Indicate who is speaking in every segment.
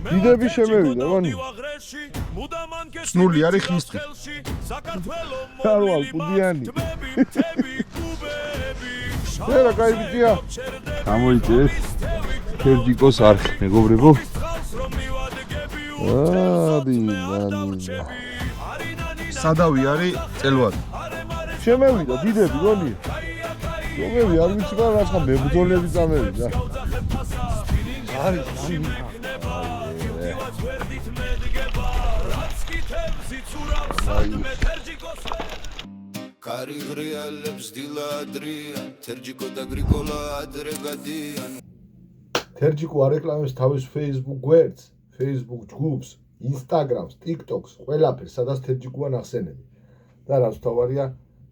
Speaker 1: დიდები შემევიდა, მანი.
Speaker 2: ცნული არის ხისტი.
Speaker 1: ხარვალ პუდიანი. ერა კაი ბიჭია.
Speaker 2: გამოიწეს თერჯიკოს არხი, მეგობრებო.
Speaker 1: ნანინა.
Speaker 2: სადავი არის წელვადი.
Speaker 1: შემევიდა დიდები გონი. რომელი არ ვიცი რა რაცა მებრძოლები წამევიდა. არის
Speaker 3: კარიგრიალებს დილადრიან თერჯიკო და გრიგოლა ადრე გადიან
Speaker 1: თერჯიკო არეკლამებს თავის Facebook გვერდს, Facebook ჯგუფს, Instagrams, TikToks, ყველაფერს, სადაც თერჯიკოა ნახსენები. და რაც თავარია,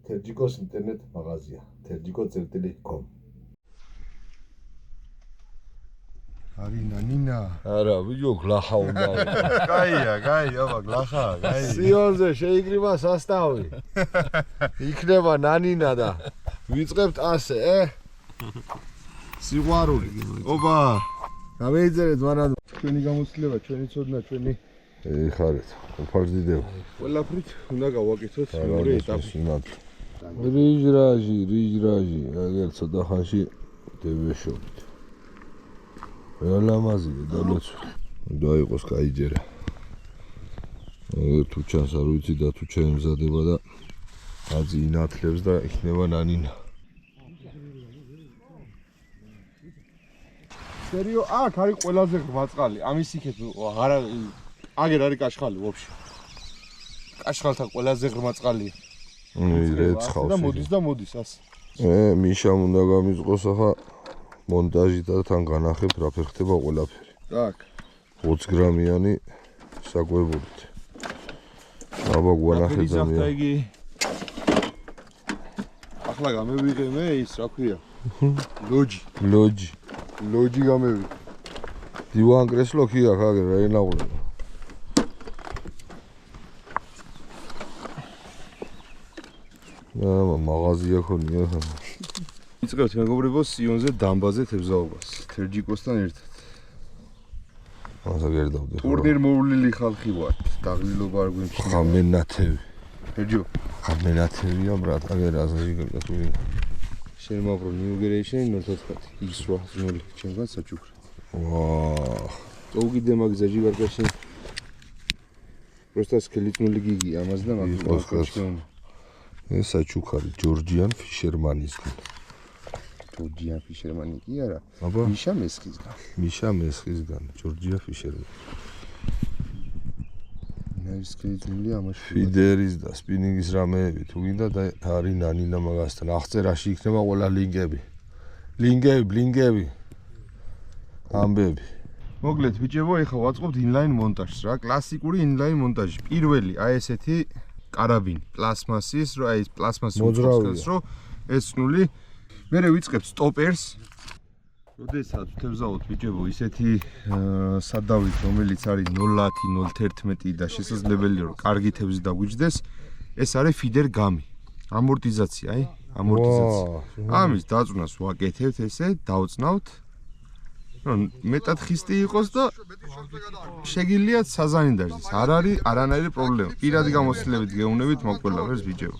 Speaker 1: თერჯიკოს ინტერნეტ მაღაზია, terjiko.com.
Speaker 2: არი ნანინა.
Speaker 1: არა, ვიჯო გლახა უნდა.
Speaker 2: კაია, აბა გლახა, კაი.
Speaker 1: სიონზე შეიკრიბა სასტავი. იქნება ნანინა და ვიწყებთ ასე,
Speaker 2: სიყვარული. ოპა.
Speaker 1: გამეიწერეთ მანამ.
Speaker 2: ჩვენი გამოცდილება, ჩვენი ცოდნა, ჩვენი
Speaker 1: ეხარეთ, უფარდიდებ.
Speaker 2: ყველაფრით უნდა გავაკეთოთ მეორე ეტაპი.
Speaker 1: რიჟრაჟი, აგერ ცოტა ხანში დევეშობთ. ველამაზია დაბლოცი. უნდა იყოს კაიჯერა. თუ ჩანს არ ვიცი და თუ ჩაემზადება და აზი ინათლებს და იქნება ნანინა.
Speaker 2: სერიო, აქ არის ყველაზე ღრმა წყალი. ამის იქეთ არა აგერ არის კაშხალი ვაფშე. კაშხალთა ყველაზე ღრმა წყალია.
Speaker 1: რეცხავს.
Speaker 2: და მოდის ასე.
Speaker 1: მიშამ უნდა გამიწყოს ახლა მონტაჟი და თან განახებ რა ფერხდება ყველაფერი.
Speaker 2: так
Speaker 1: 20 გრამიანი საკვებურით. აბა გვანახე ძალიან.
Speaker 2: ახლა გამევიღე მე ის რა ქვია? ლოჯი გამევიღე.
Speaker 1: დივან კრესლო კი აქ აგერ რა ენაყურება. მაღაზია ქონია.
Speaker 2: იწყებთ მეგობრებო სიონზე დამბაზე თევზაობას თერჯიკოსთან ერთად.
Speaker 1: მასა გერდავდი.
Speaker 2: ტურნირ მოვლილი ხალხი ვართ. დაღლილობა არ გვიმჩნევა.
Speaker 1: ხამენათევი.
Speaker 2: თერჯო.
Speaker 1: ხამენათევია ბრატ, აგერ აზრი გაკეთული.
Speaker 2: შემავრო ნიუგერეიშენ 0.4 X8 ჩემგან საჩუქრა.
Speaker 1: ვაა.
Speaker 2: წოუგიდე მაგზაჟი გარკაში. просто скелетнули гиги ამას და მაგას.
Speaker 1: ეს საჩუქარი ჯორჯიან ფიშერმანისგან.
Speaker 2: ჯორჯიან ფიშერმანი კი არა.
Speaker 1: აბა
Speaker 2: მიშა მესხისგან, ჯორჯია ფიშერმანი. ნაისკეიტული ამაში.
Speaker 1: ფიდერის და სპინინგის რამეები თუ გინდა და არის ნანინა მაგასთან. აღწერაში იქნება ყველა ლინკები. ამბები.
Speaker 2: მოკლედ ბიჭებო, ეხლა ვაწყობთ inline მონტაჟს რა, კლასიკური inline მონტაჟი. პირველი აი ესეთი კარაბინი, პლასმასის, რა ის პლასმასის უცხოს რო ეს ნული. მერე ვიწყებთ სტოპერს. როდესაც ვთევზაოთ ბიჭებო ისეთი სადავით, რომელიც არის 0.10, 0.11 და შესაძლებელია რომ კარგი თევზი დაგვიჯდეს, ეს არის ფიდერ გამი. ამორტიზაცია, ამის დაწვნას ვაკეთებთ ესე, დავწნავთ. რომ მეტად ხისტი იყოს და შეგიძლიათ საზანინდაჟდეს. არ არის არანაირი პრობლემა. პირადი გამოცდილებით გეუნებით მოკველავერს ბიჭებო.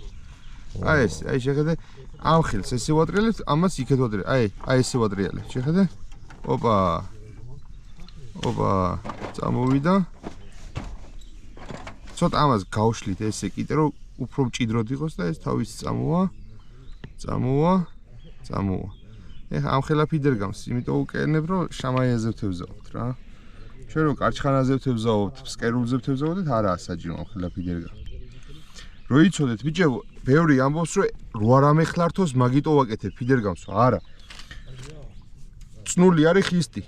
Speaker 2: აი ეს, აი შეხედე, ამ ხელს ესე ვატრიალებთ, ამას იქეთ ვატრიალებთ. აი ესე ვატრიალებთ. შეხედე? ოპა. წამოვიდა. ცოტა ამას გავშლით ესე კიდე რომ უფრო მჭიდროდ იყოს და ეს თავის წამოვა. ეხა ამ ხელა ფიდერ გავს, იმიტომ უკენებ რომ შამაიაზე ვთევზაობთ რა. ჩვენ რომ კარჩხანაზე ვთევზაობთ, სკერულზე ვთევზაობთ, არაა საჭირო ამ ხელა ფიდერ გავს. რო იცოდეთ ბიჭებო, ბევრი ამბობს რომ რო არ ამეხლართოს, მაგიტო ვაკეთებ ფიდერ გავს. არა. წნული არის ხისტი.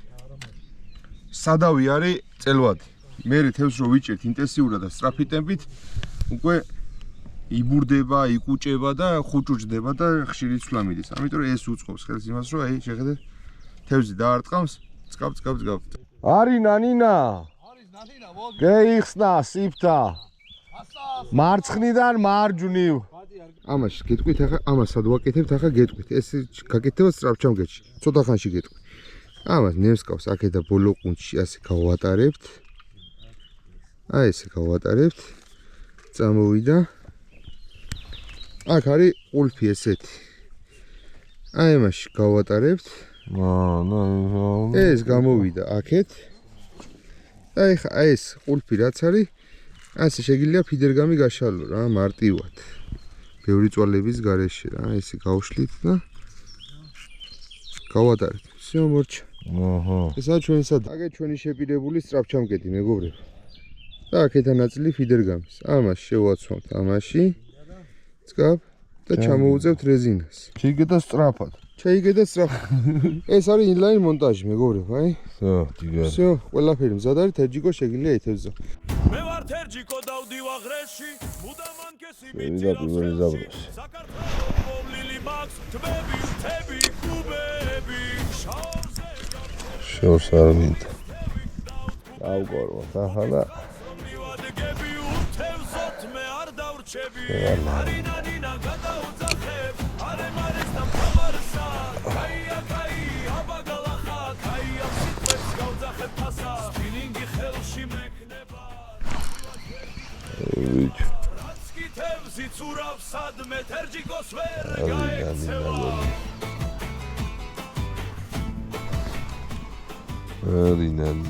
Speaker 2: სადავი არის წელვადი. მე თევზს რო ვიჭერთ ინტენსიურად და სწრაფი ტემპით, უკვე იბურდება, იკუჭება და ხუჭუჭდება და ხშირი ცვლა მიდის. ამიტომ ეს უწყობს ხელს იმას, რომ აი შეხედე თევზი დაარტყამს, წკავ.
Speaker 1: არის ნანინა. გეიხსნა სიფთა. მარცხნიდან მარჯვნივ.
Speaker 2: ამას გეტყვით ახლა, ამას სად ვაკეთებთ ახლა გეტყვით. ეს გაკეთდება სწრაფ ჩამგეთში. ცოტა ხანში გეტყვი. ამას ნემსკავს აქეთა ბოლო ყუნჩში ასე გავატარებთ. აი ესე გავატარებთ. წამოვიდა. აქ არის ყულფი ესეთი. აი ამაში გავატარებთ. ეს გამოვიდა აქეთ. აი ხა ეს ყულფი რაც არის, ასე შეგიძლია ფიდერგამი გაშალო რა, მარტივად. ბევრი წვალების გარეშე რა, ესე გავშლით და გავატარებთ. всё მორჩა. ესაა ჩვენი სადა. აქ ჩვენი შეპირებული სწრაფჩამკეტი მეგობრებო. და აქეთა ნაწილი ფიდერგამის. ამას შევაცვამთ ამაში. წკაფ და ჩამოუწევთ რეზინას.
Speaker 1: შეიგედა სწრაფად.
Speaker 2: შეიგედა სწრაფად. ეს არის ინლაინ მონტაჟი მეგობრებო, აი.
Speaker 1: დგა.
Speaker 2: всё, ყველაფერი მზად არის, თერჯიკო შეგიძლია ეთევზო.
Speaker 4: მე ვარ თერჯიკო დავდივარ ღრეში, მუდამ ანკესი
Speaker 1: მივიდა პირველი ზაბროს.
Speaker 4: საქართველოს მოვლილი მაქვს, თბები, თები, კუბები, შავზე
Speaker 1: შორს არ მინდა. დავკორვოთ ახლა.
Speaker 4: მივადგები უთევზოთ მე არ დავრჩები, არინანინა გადაუძახებ, არემარეს და ფამარსა, კაია კაი, აბაგალახა, კაია სიტყვებს გავძახებ ფასა, სპინინგი ხელში მეკნება.
Speaker 1: ვიჩ.
Speaker 4: სკითევზი ცურავ სადმე თერჯიკოს ვერ გაექცევა.
Speaker 1: არინან.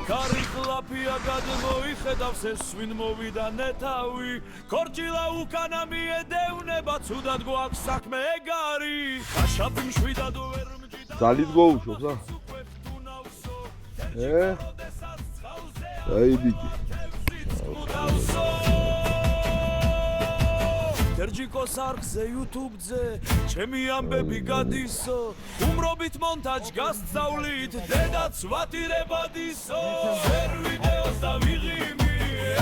Speaker 4: კარიკლაფია გადმოიხედავს ეს ვინ მოვიდა ნეთავი, ქორჭილა უკანა მიედევნება, ცუდად გვაქვს საქმე ეგარი, გაშაფი მშვიდად ვერ მჯიდა.
Speaker 1: ძალით გოუშვებს რა? აი ბიჭი.
Speaker 4: თერჯიკოს არხზე YouTube-ზე ჩემი ამბები გადისო, უმრობით მონტაჟ გასწავლით, დედაც ვატირებადისო, ვერ ვიდეოს და ვიღიმი,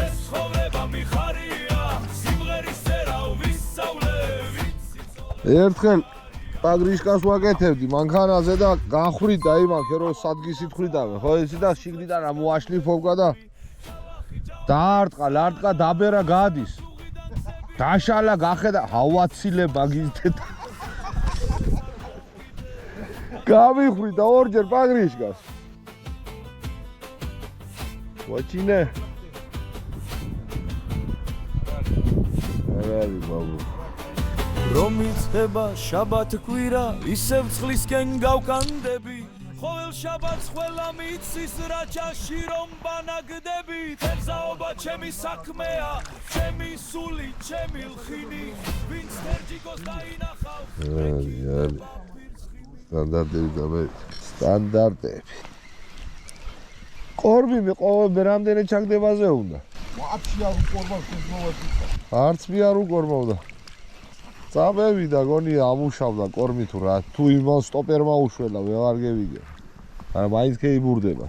Speaker 4: ეს ცხოვრება მიხარია, სიმღერის წერა ვისწავლე,
Speaker 1: ერთხელ პაგრიშკას ვაკეთებდი მანქანაზე და განხრიდა იმაქ რომ სადგისით ხრიდავე ხო ისი და შიგნიდან ამოაშლიფოვკა და დაარტყა ლარტყა დაბერა გადის დაშალა გახედა ავაცილება გიზდეთ გამიხრიდა ორჯერ პაგრიშკას ვაჩინე არარი ბაბუ
Speaker 4: რომ იწება შაბათ კვირა ისევ წყლისკენ გავკანდები ყოველ შაბათს ყველა მიცის რაჭაში რომ ბანაგდები თერზაობა ჩემი საქმეა ჩემი სული ჩემი ლხინი ვინც თერჯიკოს დაინახავ
Speaker 1: სტანდარტები და სტანდარტები კორბი მე ყოველ რამდენი ჩაგდებაზე უნდა ვაფშე არ უკორბა შეგვავა არც მე არ უკორბავდა წამევიდა გონია ამუშავდა კორმი თუ რა თუ იმან სტოპერმა უშველა მე არ გევიგე არა მაინც ქეიბურდება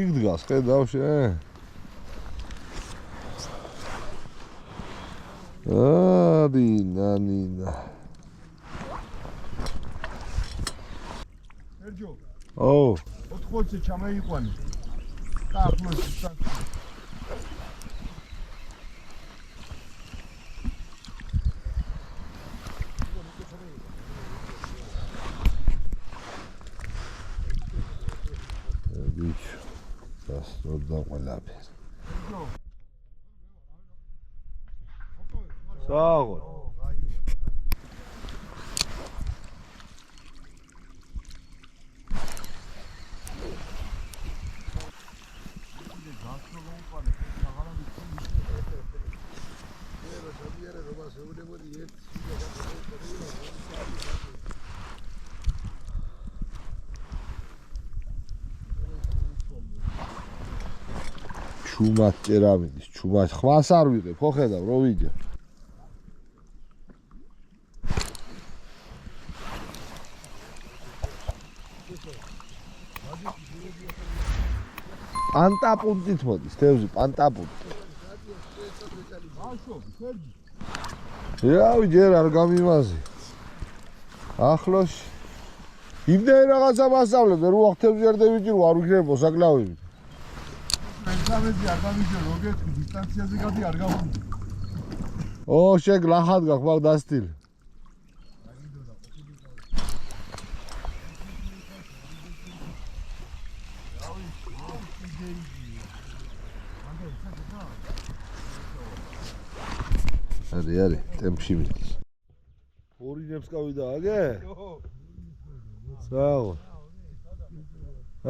Speaker 1: იქ დგას ხედავ შენ ნინა
Speaker 2: ერჯო
Speaker 1: ო
Speaker 2: 80-ზე ჩამეიყვანი და ახლოს
Speaker 1: დასწორდა ყველაფერი. საღო. ჩუმად წერამიდის, ჩუმად ხვას არ ვიღებ, ხო ხედავ, რო ვიდე. პანტაპუნტით მოდის, თევზი, პანტაპუნტი. რავი, ჯერ არ გამიმაზი. ახლოს იმდენი რაღაცა მასწავლებ, რო ახთევზი არ დავიჭირო, არ ვიქნებ მოსაკლავები.
Speaker 2: სამეზი არ გამიჯო, როგეთ დისტანციაზე გადი არ გავხდი.
Speaker 1: ო შეგ ლახად გაქვს მაგ დასტილ არის ტემპში მიდის ორინებს გავიდა აგე საო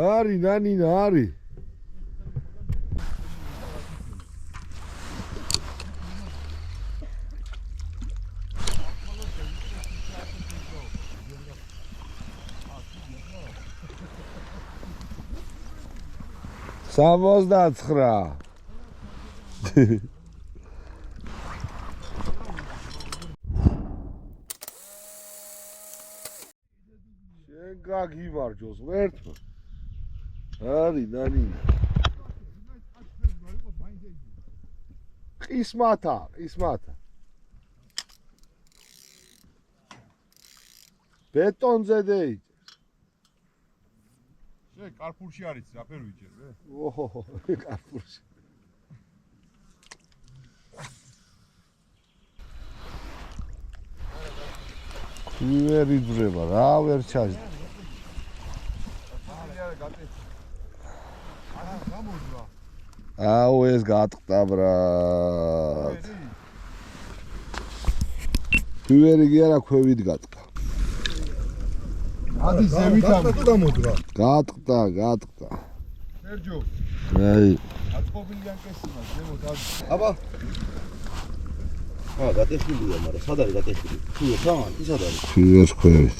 Speaker 1: არის ნანინა არის სამოცდაცხრა გაგიმარჯოს ვერთმა არის ნანინა ყისმათა ბეტონზე დეიჭე
Speaker 2: შე კარფურში არის რაფერ ვიჭერე
Speaker 1: ოჰო კარფურში ვერ იძრება რა ვერ ჩაჯდა აუ ეს გატყდა ბრატ ვერი კი არა ქვევით გატყდა
Speaker 2: ადი ზევით ამოდრა
Speaker 1: გატყდა
Speaker 2: სერჯო
Speaker 1: აი
Speaker 2: აწყობილი ანკესიმა ზემო დადი
Speaker 5: აბა გატეხილია, მაგრამ სად არის გატეხილი? თუ თან, ის სად არის?
Speaker 1: ფიოს ქვევით.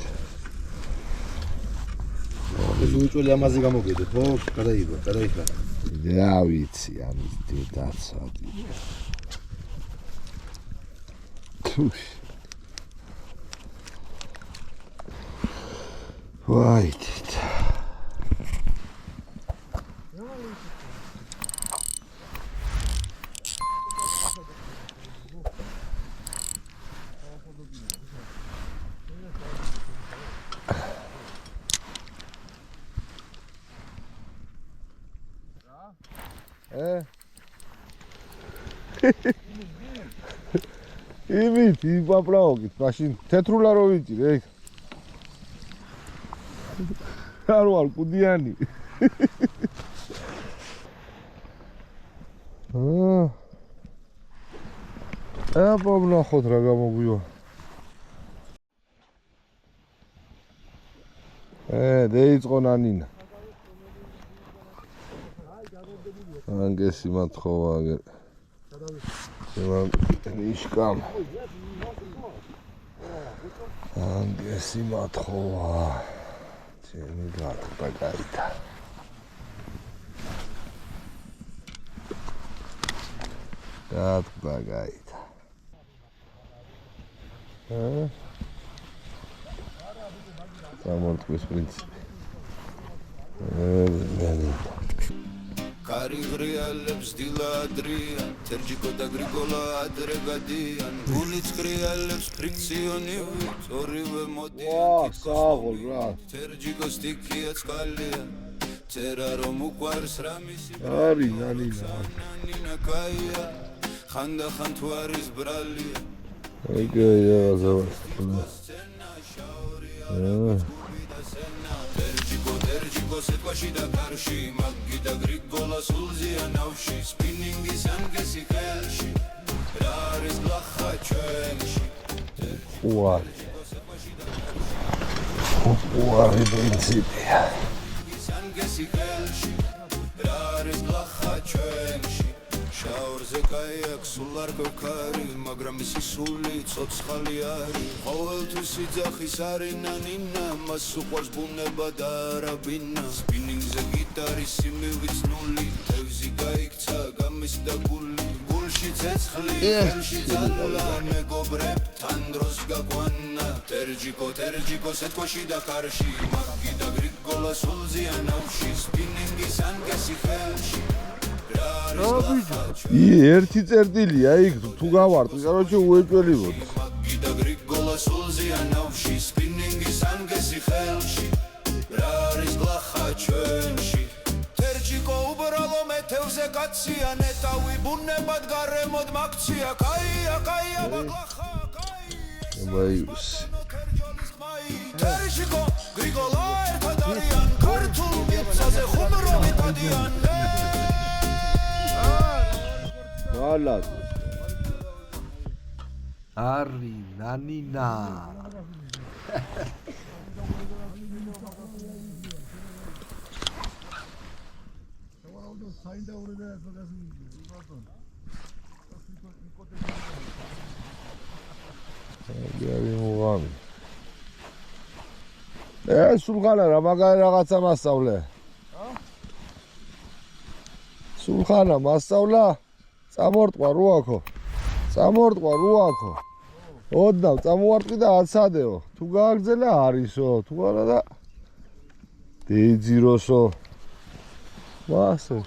Speaker 5: ეს უიწველი ამაზე გამოგედო, ხო? გადაიხლა.
Speaker 1: რა ვიცი, ამის დედაცადი. ვაით. იმით იპაბრაოგით, მაშინ თეთრულა რო ვიწირე, ეგ. არ ვარ კუდიანი. აბა ვნახოთ რა გამოგვივა. დაიწყო ნანინა. ანგესი მათხოვა აგერ. ნიშკამ. ანგესი მათხოვა. ჩემი გატყდა გაითა. გატყდა გაითა. სამორტყვის პრინციპი.
Speaker 3: კარიღრიალებს დილადრიან თერჯიკო და გრიგოლა ადრე გადიან გულიც კრიალებს ფრიქციონივით ორივე მოდიან
Speaker 1: სააღოლ რა
Speaker 3: თერჯიკოს ტიქია წყალია წერა რომ უყვარს რა მისი
Speaker 1: არის ნანინა
Speaker 3: ნანინა კაია ხანდახან თუ არის ბრალია
Speaker 1: ეგ აზავას თერჯიკო სიტყვაში და კარში მაგი და გრიგოლა სულზია ნავში სპინინგის ანგესი ხელში რა არის ლახა ჩვენში უარი პრინციპია
Speaker 3: ანგესი ხელში რა არის ლახა ჩვენში შაურზე კაიაკ სულ არ გქარი მაგრამ მისი სული ცოცხალი არის ყოველთვის იძახის არის ნანინა მას უყვარს ბუნება და არაბინა სპინინგზე გიტარის იმივიცნული თევზი გაიქცა გამისდა გული გულში ცეცხლი ხელში ძალა მეგობრებთან დროს გაგვანა თერჯიკო სეთქვაში და კარში მაგი და გრიგოლა სულზია ნავში სპინინგის ანგესი ხელში
Speaker 1: ერთი წერტილია იქ თუ გავარტყი, короче, უეჭველიბოდი.
Speaker 3: მაგიდა გრიგოლა სულზია ნავში, სპინინგის ანგესი ხელში. რა არის გლახა ჩვენში? თერჯიკო უბრალო მეთევზე კაცია ნეტავი ბუნებად გარემოდ მაქცია კაია კაია ბაგლახა კაი
Speaker 1: მაიუს
Speaker 3: თერიშიკო გრიგოლა ერთად არიან ქართულ მიწაზე ხუმრობი პადიან
Speaker 1: მალად
Speaker 5: არი ნანინა
Speaker 1: სულხანა რა მაგარი რაღაცა მასწავლე სულხანა მასწავლა წამორტყვა როაქო წამორტყვა როაქო ოდნავ წამოვარტყი და აცადეო თუ გააგზელა არისო თუ არა და დეიძიროსო ვასო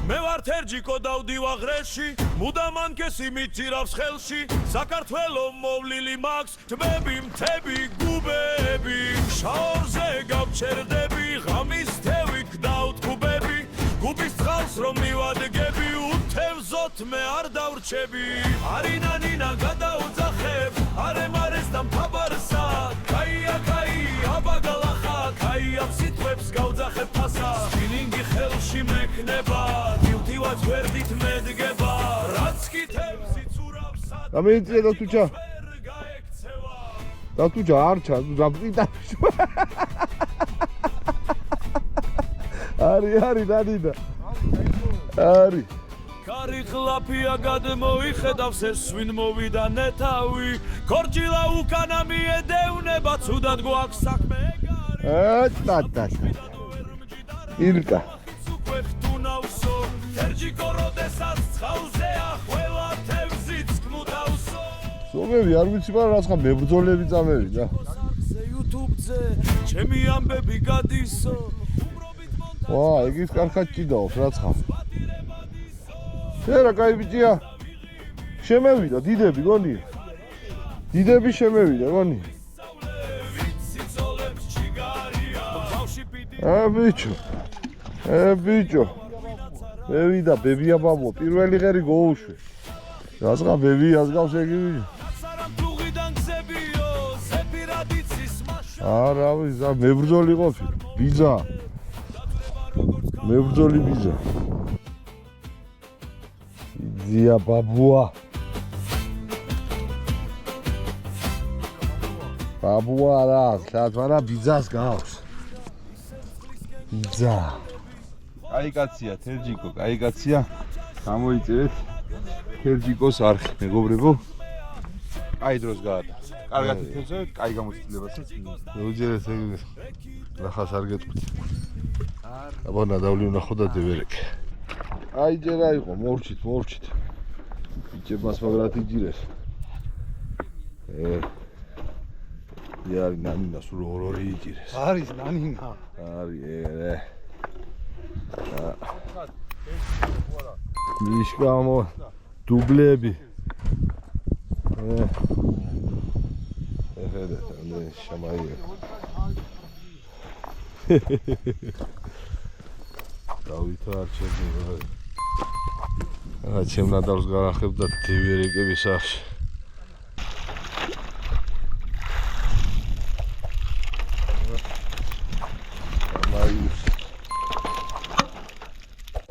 Speaker 4: მე ვარ თერჯიკო დავდივარ ღრეში მუდამ ანკესი მიცირავს ხელში საქართველო მოვლილი მაქვს თბები მთები გუბები შაორზე გავჩერდები ღამის თევი გდავთ გუბები გუბის წყალს რომ მივადგები უთევზოთ მე არ დავრჩები არინანინა გადაუძახებ არემარეს და მფაბარსა კაია კაია ბაგალახა კაია სიტყვებს გავძახებ ფასა სპინინგი ხელში მექნება დილთივაც ვერდით მედგება რაც კითებს იცურავს
Speaker 1: გამეიწე და თუჩა და თუჩა არჩა დაბიტა არი დადიდა არი
Speaker 4: კარი ხლაფია გადმოიხედავს ეს ვინ მოვიდა ნეთავი ქორჭილა უკანა მიედევნება ცუდად გვაქვს საქმე
Speaker 1: ატატატა ირკა
Speaker 4: უკვეხტუნავსო თერჯიკო როდესაც ცხავზეა ყველა თევზიც გმუდავსო
Speaker 1: სომები არ ვიცი მაგრამ რაცხა მებრძოლები წამევიდა
Speaker 4: YouTube-ზე ჩემი ამბები გადისო
Speaker 1: ვა ეგის კარგად ჭიდაობს რაცხა შენ რა კაი ბიჭია შემევიდა დიდები გონი დიდები შემევიდა გონი ბიჭო მევიდა ბებია ბაბო პირველი ღერი გოუშვე რაცხა ბებიას გავს ეგი არა ვიზა მებრძოლი ყოფილი ბიძა მებრძოლი ბიძა ძია ბაბუა ბაბუა რა ხათვარა ბიძას გავს ბიძა
Speaker 2: კაი კაცია თერჯიკო კაი კაცია გამოიწერეთ თერჯიკოს არხი მეგობრებო კაი დროს გაატარეთ კარგად ითხოვეთ კაი გამოცდილებასაც
Speaker 1: უჯერეს ეგ ნახას არ გეტყვით აბა ნადავლი ვნახო და დევერეკ აი ჯერა იყო მორჩით ბიჭებას მაგრად იჯირეს იარი ნანინა სულ ორი იჯირეს
Speaker 5: არის ნანინა
Speaker 1: არის მიშკამო დუბლები ეხედეთ ამდენი შამაია დავითო არ ჩერდება რა ჩემ ნადავლს გარახებ და დევერეკების სახში